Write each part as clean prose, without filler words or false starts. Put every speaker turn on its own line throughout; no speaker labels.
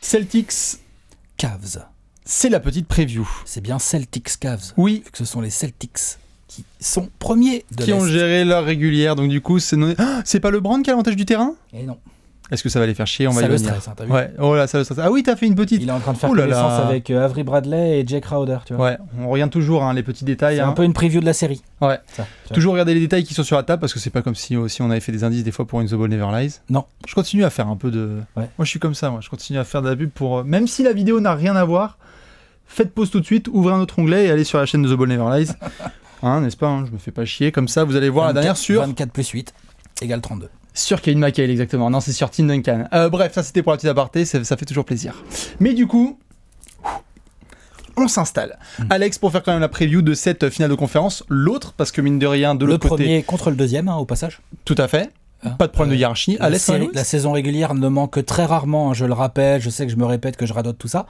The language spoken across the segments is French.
Celtics
Cavs.
C'est la petite preview.
C'est bien Celtics Cavs.
Oui.
Vu que ce sont les Celtics qui sont premiers de
Qui ont
l'Est.
géré leur régulière, donc du coup, c'est pas LeBron qui a l'avantage du terrain?
Et non.
Est-ce que ça va les faire chier? On va
Ça
y
le
venir.
stresse, hein, t'as vu?
Ouais, oh là, ça le stresse. Ah oui, t'as fait une petite.
Il est en train de faire
Oh là
connaissance
là.
avec Avery Bradley et Jay Crowder, tu vois.
Ouais, on regarde toujours les petits détails.
C'est
hein.
un peu une preview de la série.
Ouais.
Ça, tu vois.
Toujours regarder les détails qui sont sur la table parce que c'est pas comme si aussi on avait fait des indices des fois pour une The Ball Never Lies.
Non.
Je continue à faire un peu de.
Ouais.
Moi je suis comme ça, moi je continue à faire de la pub pour. Même si la vidéo n'a rien à voir, faites pause tout de suite, ouvrez un autre onglet et allez sur la chaîne de The Ball Never Lies. Hein, n'est-ce pas? Je me fais pas chier. Comme ça, vous allez voir la dernière sur.
24 plus 8 égale 32.
Sur Kevin McHale, exactement. Non, c'est sur Tim Duncan. Bref, ça c'était pour la petite aparté, ça fait toujours plaisir. Mais du coup, on s'installe. Alex, pour faire quand même la preview de cette finale de conférence, l'autre, parce que mine de rien, de
Le
l'autre côté.
premier contre le deuxième, au passage.
Tout à fait. Pas de problème de hiérarchie. Alex,
La saison régulière ne manque que très rarement, hein, je le rappelle, je sais que je me répète, que je radote tout ça,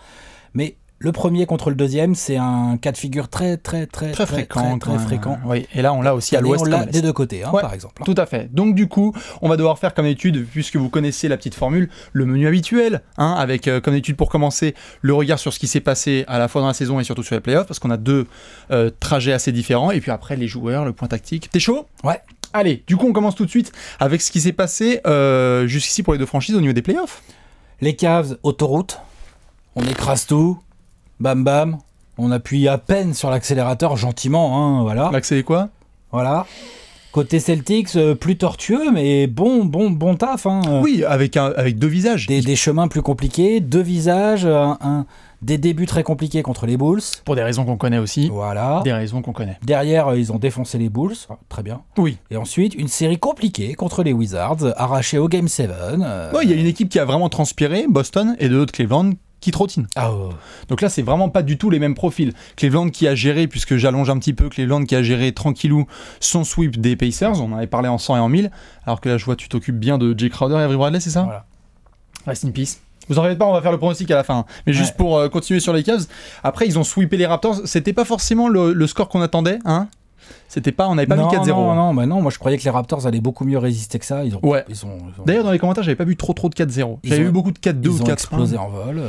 mais le premier contre le deuxième, c'est un cas de figure très fréquent.
Oui, et là on l'a aussi à l'ouest
on
comme
l'a
à l'est.
des deux côtés, hein,
Ouais,
par exemple.
Tout à fait. Donc du coup, on va devoir faire comme d'habitude, puisque vous connaissez la petite formule, le menu habituel, hein, avec comme d'habitude pour commencer, le regard sur ce qui s'est passé à la fois dans la saison et surtout sur les playoffs, parce qu'on a deux trajets assez différents, et puis après les joueurs, le point tactique. T'es chaud?
Ouais.
Allez, du coup on commence tout de suite avec ce qui s'est passé jusqu'ici pour les deux franchises au niveau des playoffs.
Les Cavs, autoroute, on écrase tout, bam bam, on appuie à peine sur l'accélérateur, gentiment, hein, voilà.
L'accès est quoi?
Voilà. Côté Celtics, plus tortueux, mais bon taf. Hein.
Oui, avec deux visages.
Des chemins plus compliqués, deux visages, des débuts très compliqués contre les Bulls.
Pour des raisons qu'on connaît aussi.
Voilà.
Des raisons qu'on connaît.
Derrière, ils ont défoncé les Bulls. Très bien.
Oui.
Et ensuite, une série compliquée contre les Wizards, arrachée au Game 7.
Il y a une équipe qui a vraiment transpiré, Boston, et de l'autre Cleveland, qui trottine.
Ah, oh.
Donc là, c'est vraiment pas du tout les mêmes profils. Cleveland qui a géré, puisque j'allonge un petit peu, Cleveland qui a géré tranquillou son sweep des Pacers, on en avait parlé en 100 et en 1000, alors que là, je vois, tu t'occupes bien de Jay Crowder et Avery Bradley, c'est ça?
Voilà.
Rest in peace. Vous en faites pas, on va faire le pronostic à la fin. Mais juste pour continuer sur les Cavs, après, ils ont sweepé les Raptors, c'était pas forcément le score qu'on attendait, hein? C'était pas, on n'avait pas vu 4-0.
Non, moi je croyais que les Raptors allaient beaucoup mieux résister que ça. Ils ont.
D'ailleurs, dans les commentaires, j'avais pas vu trop de 4-0. J'avais vu beaucoup de 4-2 ou 4-1.
Ils ont explosé en vol.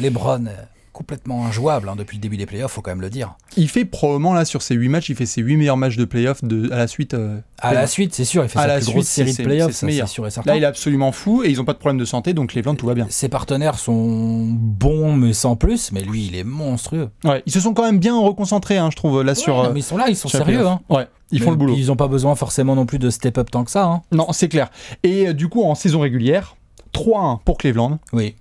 LeBron, complètement injouable depuis le début des playoffs, faut quand même le dire.
Il fait probablement, là, sur ces 8 matchs, il fait ses 8 meilleurs matchs de playoffs à la suite.
À la suite, c'est sûr, il fait sa plus grosse série de playoffs, c'est sûr et certain.
Là, il est absolument fou et ils ont pas de problème de santé, donc Cleveland, tout va bien.
Ses partenaires sont bons, mais sans plus, mais lui, il est monstrueux.
Ouais, ils se sont quand même bien reconcentrés, hein, je trouve, là, sur.
Mais ils sont là, ils sont sérieux. Hein.
Ouais, ils font le boulot.
Ils n'ont pas besoin forcément non plus de step up tant que ça. Hein.
Non, c'est clair. Et du coup, en saison régulière, 3-1 pour Cleveland.
Oui.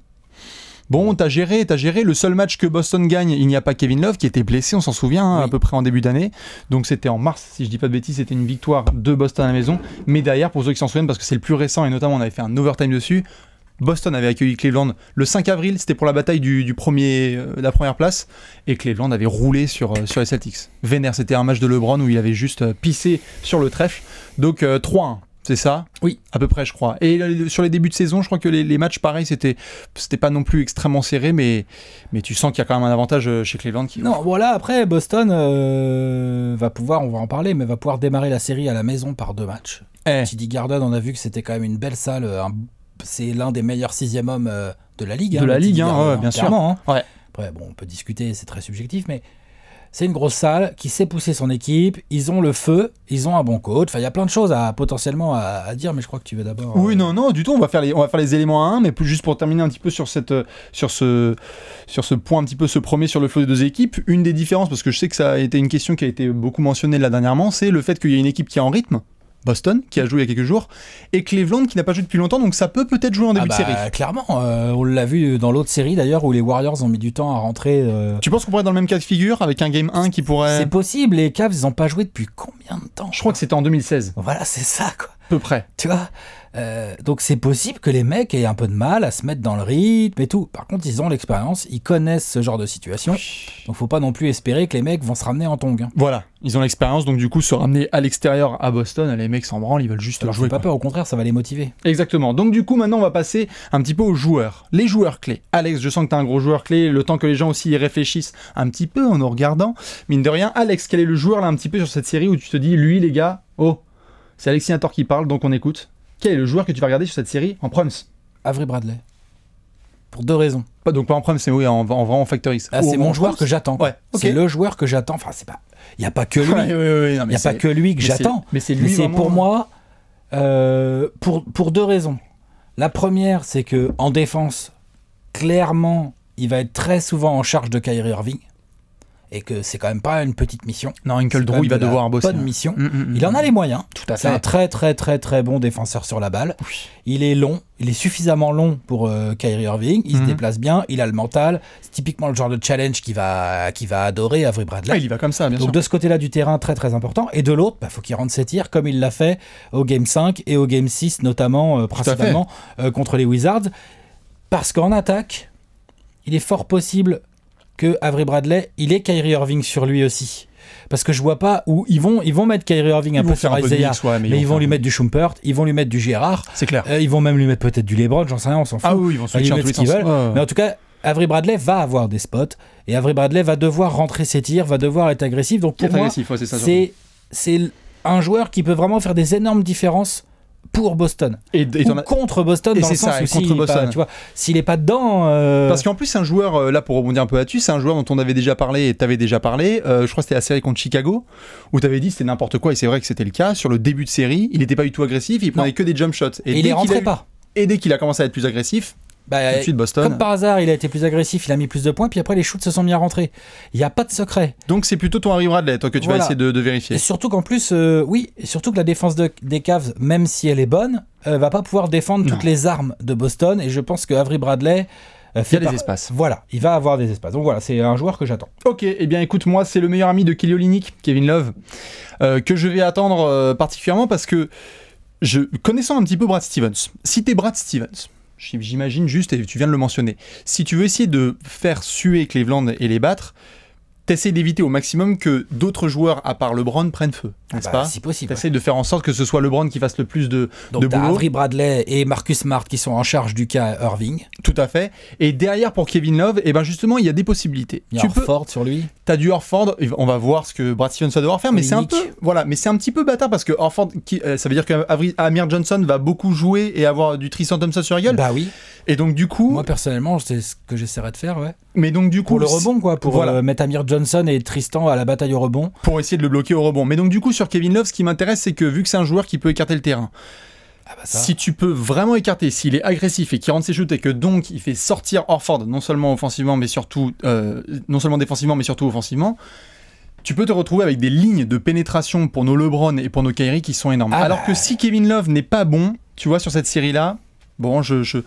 Bon, t'as géré. Le seul match que Boston gagne, il n'y a pas Kevin Love qui était blessé, on s'en souvient, hein, à peu près en début d'année. Donc c'était en mars, si je dis pas de bêtises, c'était une victoire de Boston à la maison. Mais derrière, pour ceux qui s'en souviennent, parce que c'est le plus récent et notamment on avait fait un overtime dessus, Boston avait accueilli Cleveland le 5 avril, c'était pour la bataille de la première place, et Cleveland avait roulé sur les Celtics. Vénère, c'était un match de LeBron où il avait juste pissé sur le trèfle. Donc 3-1. C'est ça?
Oui.
À peu près, je crois. Et sur les débuts de saison, je crois que les matchs, pareil, c'était pas non plus extrêmement serré, mais tu sens qu'il y a quand même un avantage chez Cleveland.
Non, voilà, après, Boston va pouvoir, on va en parler, mais va pouvoir démarrer la série à la maison par 2 matchs. TD Garden, on a vu que c'était quand même une belle salle. C'est l'un des meilleurs 6e hommes de la Ligue.
De la Ligue, bien sûr.
Hein.
Ouais.
Après, bon, on peut discuter, c'est très subjectif, mais... C'est une grosse salle qui sait pousser son équipe, ils ont le feu, ils ont un bon coach. Enfin, il y a plein de choses potentiellement à dire, mais je crois que tu veux d'abord...
Oui, non, du tout, on va faire les éléments à un, mais juste pour terminer un petit peu sur ce point, un petit peu ce premier sur le flow des deux équipes. Une des différences, parce que je sais que ça a été une question qui a été beaucoup mentionnée là dernièrement, c'est le fait qu'il y a une équipe qui est en rythme, Boston, qui a joué il y a quelques jours, et Cleveland qui n'a pas joué depuis longtemps, donc ça peut peut-être jouer en début de série.
Clairement, on l'a vu dans l'autre série d'ailleurs, où les Warriors ont mis du temps à rentrer.
Tu penses qu'on pourrait être dans le même cas de figure, avec un Game 1 qui pourrait...
C'est possible, les Cavs, ils n'ont pas joué depuis combien de temps?
Je crois que c'était en 2016.
Voilà, c'est ça, quoi.
À peu près.
Tu vois, donc c'est possible que les mecs aient un peu de mal à se mettre dans le rythme et tout. Par contre, ils ont l'expérience, ils connaissent ce genre de situation. Donc faut pas non plus espérer que les mecs vont se ramener en tongs. Hein.
Voilà, ils ont l'expérience, donc du coup se ramener à l'extérieur à Boston, les mecs s'en branlent, ils veulent juste jouer.
Pas peur, au contraire, ça va les motiver.
Exactement. Donc du coup maintenant on va passer un petit peu aux joueurs. Les joueurs clés. Alex, je sens que t'es un gros joueur clé, le temps que les gens aussi y réfléchissent un petit peu en nous regardant. Mine de rien, Alex, quel est le joueur là un petit peu sur cette série où tu te dis, lui les gars, c'est Alexis Nator qui parle, donc on écoute. Quel est le joueur que tu vas regarder sur cette série en proms?
Avery Bradley. pour 2 raisons.
Donc pas en prime, c'est oui, en vraiment factory.
C'est mon joueur que j'attends.
Ouais, okay.
C'est le joueur que j'attends. Enfin, c'est pas. Il n'y a pas que lui. Il n'y a pas que lui que j'attends.
Mais c'est lui.
C'est pour moi pour 2 raisons. La première, c'est que en défense, clairement, il va être très souvent en charge de Kyrie Irving. Et que c'est quand même pas une petite mission.
Non, Uncle Drew, il va devoir bosser.
Bonne mission. Il en a les moyens.
Tout à fait.
C'est un très très très très bon défenseur sur la balle. Oui. Il est long, il est suffisamment long pour Kyrie Irving. Il se déplace bien, il a le mental. C'est typiquement le genre de challenge qui va adorer Avery Bradley.
Ouais, il y va comme ça, bien sûr.
Donc de ce côté-là du terrain, très très important. Et de l'autre, faut qu'il rentre ses tirs comme il l'a fait au Game 5 et au Game 6, notamment, principalement contre les Wizards. Parce qu'en attaque, il est fort possible que Avery Bradley, il ait Kyrie Irving sur lui aussi. Parce que je vois pas où ils vont mettre Kyrie Irving un peu sur Isaiah, mais ils vont lui mettre du Schumpert, ils vont lui mettre du Gérard.
C'est clair.
Ils vont même lui mettre peut-être du LeBron, j'en sais rien, on s'en fout.
Ah oui, ils vont
lui mettre ce qu'ils veulent. Mais en tout cas, Avery Bradley va avoir des spots et Avery Bradley va devoir rentrer ses tirs, va devoir être agressif. Donc pour moi, c'est un joueur qui peut vraiment faire des énormes différences pour Boston ou contre Boston, dans le sens où s'il n'est pas dedans
parce qu'en plus c'est un joueur, là pour rebondir un peu là-dessus, c'est un joueur dont on avait déjà parlé et t'avais déjà parlé, je crois que c'était la série contre Chicago où t'avais dit c'était n'importe quoi, et c'est vrai que c'était le cas sur le début de série. Il n'était pas du tout agressif, il prenait que des jump shots
et il les rentrait pas,
et dès qu'il a commencé à être plus agressif, tout de suite Boston,
comme par hasard, il a été plus agressif, il a mis plus de points, puis après les shoots se sont mis à rentrer. Il n'y a pas de secret.
Donc c'est plutôt ton Avery Bradley, toi, que tu vas essayer de vérifier.
Et surtout qu'en plus, et surtout que la défense des Cavs, même si elle est bonne, va pas pouvoir défendre toutes les armes de Boston. Et je pense que Avery Bradley
il y a des espaces.
Voilà, il va avoir des espaces. Donc voilà, c'est un joueur que j'attends.
Ok, et bien écoute, moi c'est le meilleur ami de Kelly Olynyk, Kevin Love, que je vais attendre particulièrement parce que connaissant un petit peu Brad Stevens, si t'es Brad Stevens, j'imagine juste, et tu viens de le mentionner, si tu veux essayer de faire suer Cleveland et les battre, t'essaies d'éviter au maximum que d'autres joueurs à part LeBron prennent feu, n'est-ce pas ?
Si possible.
T'essaies de faire en sorte que ce soit LeBron qui fasse le plus de boulot.
Donc Avery Bradley et Marcus Smart qui sont en charge du cas Irving.
Tout à fait. Et derrière pour Kevin Love, et ben justement il y a des possibilités.
Il y a Horford sur lui.
T'as du Horford, on va voir ce que Brad Stevens va devoir faire, mais c'est un peu, mais c'est un petit peu bâtard parce que Horford, ça veut dire que Amir Johnson va beaucoup jouer et avoir du Tristan Thompson sur la gueule.
Bah oui.
Et donc du coup,
moi personnellement, c'est ce que j'essaierais de faire, ouais.
Mais donc du coup,
pour le rebond quoi, pour mettre Amir Johnson et Tristan à la bataille au rebond,
pour essayer de le bloquer au rebond. Mais donc du coup sur Kevin Love, ce qui m'intéresse, c'est que vu que c'est un joueur qui peut écarter le terrain, si tu peux vraiment écarter, s'il est agressif et qu'il rentre ses shoots et que donc il fait sortir Horford non seulement offensivement mais surtout non seulement défensivement mais surtout offensivement, tu peux te retrouver avec des lignes de pénétration pour nos LeBron et pour nos Kyrie qui sont énormes. Alors que si Kevin Love n'est pas bon, tu vois, sur cette série-là, bon, j'essaie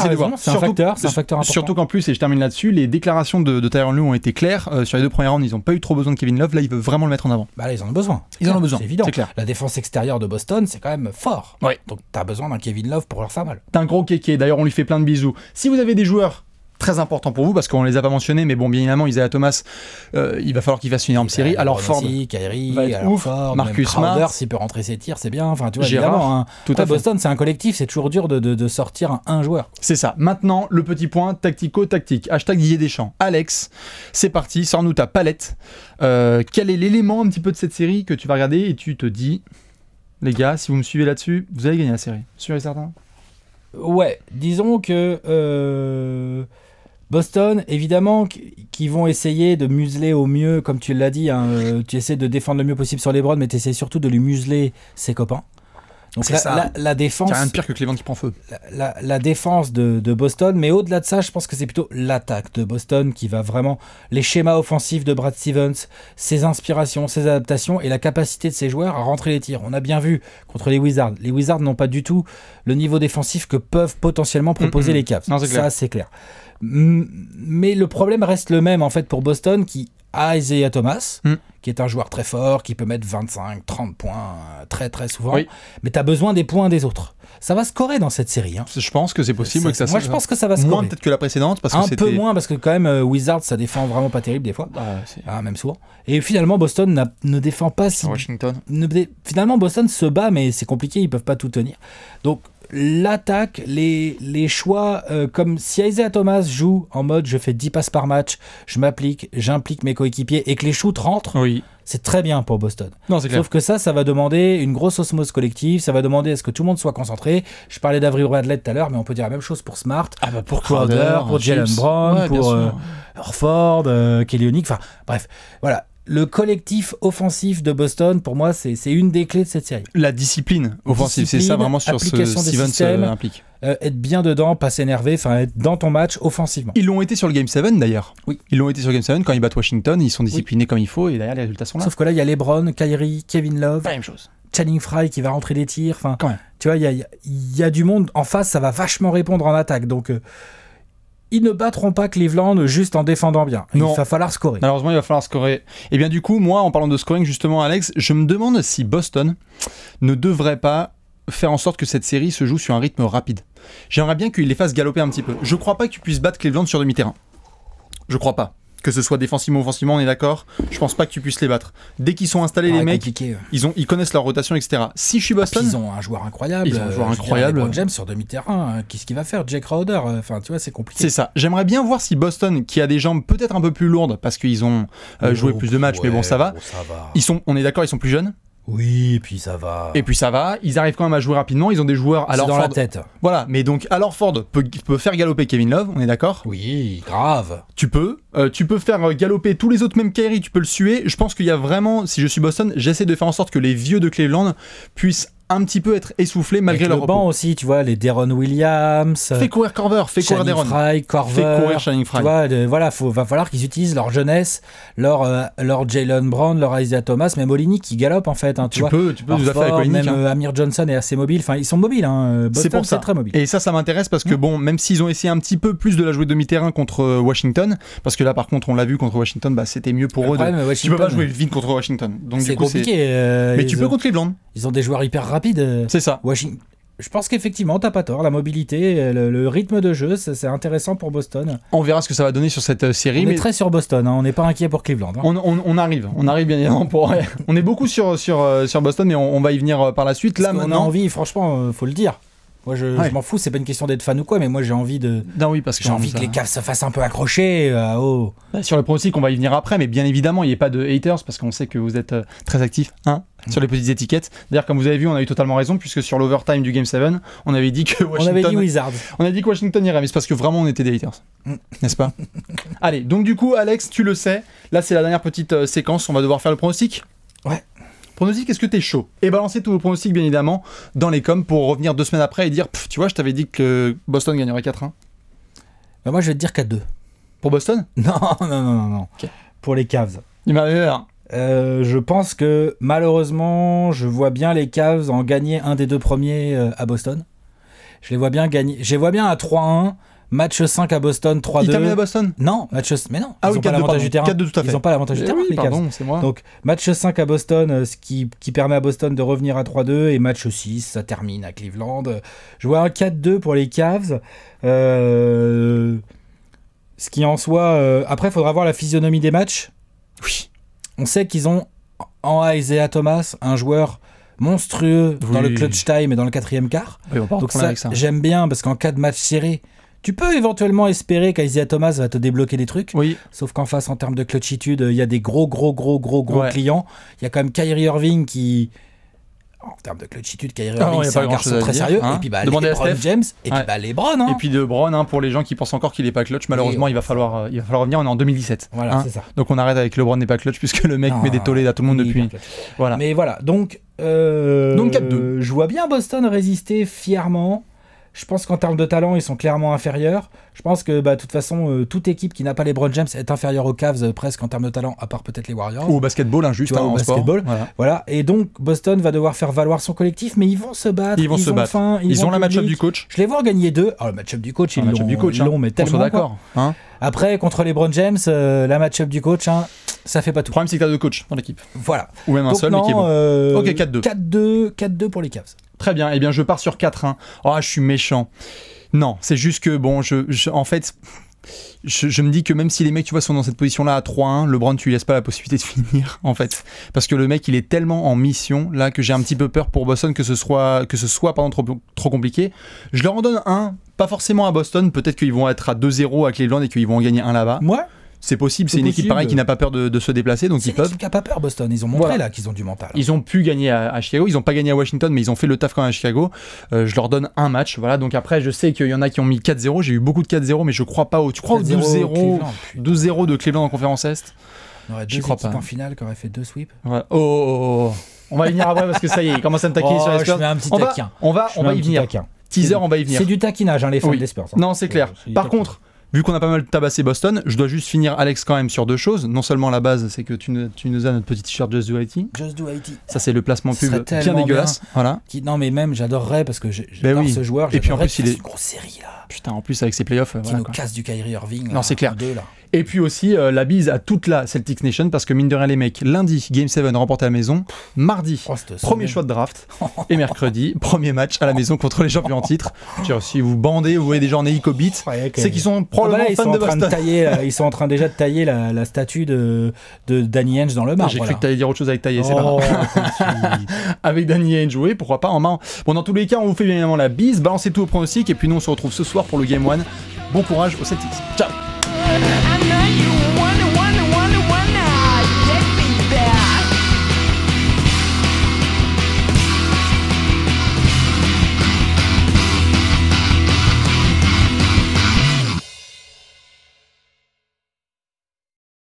de voir.
C'est un facteur important.
Surtout qu'en plus, et je termine là-dessus, les déclarations de Tyronn Lue ont été claires. Sur les 2 premières rounds, ils n'ont pas eu trop besoin de Kevin Love. Là, il veut vraiment le mettre en avant.
Bah là, ils en ont besoin.
Ils en ont besoin.
C'est évident.
C'est clair.
La défense extérieure de Boston, c'est quand même fort.
Ouais.
Donc, t'as besoin d'un Kevin Love pour leur faire mal.
T'as un gros kéké. D'ailleurs, on lui fait plein de bisous. Si vous avez des joueurs très important pour vous, parce qu'on les a pas mentionnés, mais bon, bien évidemment, Isaiah Thomas, il va falloir qu'il fasse une énorme série. Alors Ford,
Kyrie,
Ford, Marcus Smart,
s'il peut rentrer ses tirs, c'est bien. Enfin, tu vois,
Gérard,
évidemment, tout à Boston, c'est un collectif, c'est toujours dur de sortir un joueur.
C'est ça. Maintenant, le petit point tactico-tactique. Hashtag Didier Deschamps. Alex, c'est parti, sors-nous ta palette. Quel est l'élément un petit peu de cette série que tu vas regarder et tu te dis, les gars, si vous me suivez là-dessus, vous allez gagner la série. Sûr et certain ?
Ouais, disons que Boston, évidemment, qui vont essayer de museler au mieux, comme tu l'as dit, tu essaies de défendre le mieux possible sur LeBron, mais tu essaies surtout de lui museler ses copains. Donc la défense...
Il n'y a rien de pire que Cleveland qui prend feu.
La défense de Boston, mais au-delà de ça, je pense que c'est plutôt l'attaque de Boston qui va vraiment... Les schémas offensifs de Brad Stevens, ses inspirations, ses adaptations et la capacité de ses joueurs à rentrer les tirs. On a bien vu contre les Wizards. Les Wizards n'ont pas du tout le niveau défensif que peuvent potentiellement proposer les Cavs.
Non,
ça, c'est clair. Mais le problème reste le même en fait pour Boston qui a Isaiah Thomas, qui est un joueur très fort, qui peut mettre 25, 30 points très très souvent. Oui. Mais tu as besoin des points des autres. Ça va scorer dans cette série. Hein.
Je pense que c'est possible.
Moi, je pense que ça va scorer.
Moins peut-être que la précédente. Parce que
un peu moins, parce que quand même, Wizards, ça défend vraiment pas terrible des fois. Même souvent. Et finalement, Boston ne défend pas si...
Washington.
Finalement, Boston se bat, mais c'est compliqué, ils peuvent pas tout tenir. Donc, l'attaque, les choix, comme si Isaiah Thomas joue en mode je fais 10 passes par match, j'implique mes coéquipiers et que les shoots rentrent, c'est très bien pour Boston.
Non, c'est clair.
Sauf que ça va demander une grosse osmose collective, ça va demander à ce que tout le monde soit concentré. Je parlais d'Avril Bradley tout à l'heure, mais on peut dire la même chose pour Smart, pour Crowder, pour Jalen Brown, pour Horford, Kelly Olynyk, enfin bref, voilà. Le collectif offensif de Boston, pour moi, c'est une des clés de cette série.
La discipline offensive, c'est ça vraiment sur ce Stevens implique.
Être bien dedans, pas s'énerver, être dans ton match offensivement.
Ils l'ont été sur le Game 7 d'ailleurs.
Oui.
Ils l'ont été sur le Game 7 quand ils battent Washington, ils sont disciplinés comme il faut et derrière les résultats sont là.
Sauf que là, il y a LeBron, Kyrie, Kevin Love.
Pas la même chose.
Channing Frye qui va rentrer des tirs. Tu vois, il y a du monde en face, ça va vachement répondre en attaque. Donc, ils ne battront pas Cleveland juste en défendant bien. Il va falloir scorer.
Malheureusement, il va falloir scorer. Et bien du coup, moi, en parlant de scoring, justement, Alex, je me demande si Boston ne devrait pas faire en sorte que cette série se joue sur un rythme rapide. J'aimerais bien qu'il les fasse galoper un petit peu. Je crois pas que tu puisses battre Cleveland sur demi-terrain. Je crois pas. Que ce soit défensivement ou offensivement, on est d'accord. Je pense pas que tu puisses les battre. Dès qu'ils sont installés, les mecs, ils connaissent leur rotation, etc. Si je suis Boston,
ils ont un joueur incroyable. LeBron James sur demi-terrain. Qu'est-ce qu'il va faire, Jake Crowder? Tu vois, c'est compliqué.
C'est ça. J'aimerais bien voir si Boston, qui a des jambes peut-être un peu plus lourdes parce qu'ils ont joué plus de matchs, mais bon, ça va. On est d'accord, ils sont plus jeunes.
Oui, et puis ça va.
Ils arrivent quand même à jouer rapidement. Ils ont des joueurs à leur
dans la tête.
Voilà, mais donc alors Ford peut faire galoper Kevin Love, on est d'accord?
Oui, grave.
Tu peux faire galoper tous les autres, même Kyrie, tu peux le suer. Je pense qu'il y a vraiment, si je suis Boston, j'essaie de faire en sorte que les vieux de Cleveland puissent un petit peu être essoufflés malgré leur repos.
Le banc aussi, tu vois, les Deron Williams.
Fais courir Corver, fais courir Deron.
Fais courir Channing Frye. Tu vois, va falloir qu'ils utilisent leur jeunesse, leur Jalen Brown, leur Isaiah Thomas, même Olynyk qui galope en fait. Tu
peux tout à fait avec Olynyk.
Même Amir Johnson est assez mobile. Ils sont mobiles. Boston, c'est très mobile.
Et ça m'intéresse parce que bon, même s'ils ont essayé un petit peu plus de la jouer demi-terrain contre Washington, parce que là par contre on l'a vu contre Washington, c'était mieux pour eux. Tu peux pas jouer vite contre Washington. Donc
c'est compliqué.
Mais tu peux contre Cleveland.
Ils ont des joueurs hyper rapides.
C'est ça.
Je pense qu'effectivement, t'as pas tort. La mobilité, le rythme de jeu, c'est intéressant pour Boston.
On verra ce que ça va donner sur cette série.
On est très sur Boston, on n'est pas inquiet pour Cleveland.
On arrive bien évidemment. On est beaucoup sur Boston, mais on va y venir par la suite.
Là, maintenant, on a envie, franchement, faut le dire. Moi, je m'en fous, c'est pas une question d'être fan ou quoi, mais moi, j'ai envie que les Cavs se fassent un peu accrocher.
Sur le pronostic, on va y venir après, mais bien évidemment, il n'y a pas de haters, parce qu'on sait que vous êtes très actifs sur les petites étiquettes. D'ailleurs, comme vous avez vu, on a eu totalement raison, puisque sur l'overtime du Game 7, on avait dit que Washington...
On avait dit Wizards.
On a dit que Washington irait, mais c'est parce que vraiment, on était des haters. N'est-ce pas? Allez, donc du coup, Alex, tu le sais, là, c'est la dernière petite séquence, on va devoir faire le pronostic.
Ouais.
Pronostic, est-ce que t'es chaud? Et balancez tous vos pronostics, bien évidemment, dans les coms pour revenir 2 semaines après et dire tu vois, je t'avais dit que Boston gagnerait 4-1.
Moi, je vais te dire 4-2.
Pour Boston?
Non. Okay. Pour les Cavs.
Il m'a eu.
Je pense que malheureusement, je vois bien les Cavs en gagner un des 2 premiers à Boston. Je les vois bien gagner. Je les vois bien à 3-1. Match 5 à Boston, 3-2.
Ils terminent à Boston?
Non, mais non.
Ils n'ont pas l'avantage du terrain. 4-2 tout à fait.
Ils n'ont pas l'avantage du terrain, les Cavs.
Pardon, c'est moi.
Donc, match 5 à Boston, ce qui permet à Boston de revenir à 3-2. Et match 6, ça termine à Cleveland. Je vois un 4-2 pour les Cavs. Ce qui en soit... après, il faudra voir la physionomie des matchs.
Oui.
On sait qu'ils ont en Isaiah Thomas un joueur monstrueux dans le clutch time et dans le 4e quart.
Oui, donc ça,
j'aime bien parce qu'en cas de match serré, tu peux éventuellement espérer qu'Isaiah Thomas va te débloquer des trucs.
Oui.
Sauf qu'en face, en termes de clutchitude, il y a des gros clients. Il y a quand même Kyrie Irving qui... En termes de clutchitude, Kyrie Irving, c'est un garçon très sérieux. Et puis LeBron James. Et puis LeBron.
Et puis LeBron, pour les gens qui pensent encore qu'il n'est pas clutch, malheureusement, il va falloir revenir. On est en 2017.
Voilà, c'est ça.
Donc on arrête avec LeBron n'est pas clutch, puisque le mec met des tollés à tout le monde depuis.
Voilà. Mais voilà, donc 4-2. Je vois bien Boston résister fièrement. Je pense qu'en termes de talent, ils sont clairement inférieurs. Je pense que, de toute façon, toute équipe qui n'a pas LeBron James est inférieure aux Cavs presque en termes de talent, à part peut-être les Warriors.
Ou au basketball, juste
au basketball. Voilà. Et donc, Boston va devoir faire valoir son collectif, mais ils vont se battre.
Ils ont faim. Ils ont la match-up du coach.
Je les vois en gagner 2. Alors, le match-up du coach, ils l'ont, mais tellement.
D'accord.
Après, contre LeBron James, la match-up du coach, ça fait pas tout.
Le problème, c'est que tu as 2 coachs dans l'équipe.
Voilà.
Ou même un seul, mais qui est bon. Ok,
4-2. 4-2 pour les Cavs.
Très bien. Eh bien, je pars sur 4-1. Oh, je suis méchant. Non, c'est juste que, en fait, je me dis que même si les mecs, tu vois, sont dans cette position-là à 3-1, LeBron, tu lui laisses pas la possibilité de finir, en fait. Parce que le mec, il est tellement en mission, là, que j'ai un petit peu peur pour Boston que ce soit trop compliqué. Je leur en donne un, pas forcément à Boston, peut-être qu'ils vont être à 2-0 à Cleveland et qu'ils vont en gagner un là-bas.
Ouais.
C'est possible, c'est une équipe pareille qui n'a pas peur de se déplacer, donc ils peuvent. C'est une équipe
qui n'a pas peur, Boston. Ils ont montré là qu'ils ont du mental.
Ils ont pu gagner à Chicago, ils n'ont pas gagné à Washington, mais ils ont fait le taf quand même à Chicago. Je leur donne un match, voilà. Donc après, je sais qu'il y en a qui ont mis 4-0. J'ai eu beaucoup de 4-0, mais je crois pas au. Tu crois au 12-0 de Cleveland en conférence Est?
Il y aurait deux équipes en finale qui auraient fait 2 sweeps.
Ouais. Oh. On va y venir après parce que ça y est, il commence à me taquiner sur les Spurs.
Je mets un petit taquin.
On va y venir. Teaser, on va y venir.
C'est du taquinage, hein, les fans des Spurs.
Non, c'est clair. Par contre. Vu qu'on a pas mal tabassé Boston, je dois juste finir, Alex, quand même sur 2 choses. Non seulement la base, c'est que tu nous as notre petit t-shirt Just Do It.
Just Do It.
Ça, c'est le placement pub bien dégueulasse. Voilà.
Non, mais même, j'adorerais parce que j'adore ce joueur.
Et puis en plus, il est
une grosse série là.
Putain, en plus, avec ses playoffs.
Qui nous casse du Kyrie Irving.
Non, c'est clair.
2, là.
Et puis aussi, la bise à toute la Celtics Nation parce que mine de rien, les mecs, lundi, Game 7 remporté à la maison. Mardi, premier choix de draft. Et mercredi, premier match à la maison contre les champions en titre. Si vous bandez, vous voyez des gens en hélicobit, c'est qu'ils sont probablement fans de Boston.
Ils sont en train déjà de tailler la statue de Danny Ainge dans le marbre.
J'ai cru que t'allais dire autre chose avec tailler, c'est pas avec Danny Ainge, oui, pourquoi pas en main. Bon, dans tous les cas, on vous fait bien évidemment la bise, balancez tout au pronostic et puis nous on se retrouve ce soir pour le Game 1. Bon courage aux Celtics. Ciao.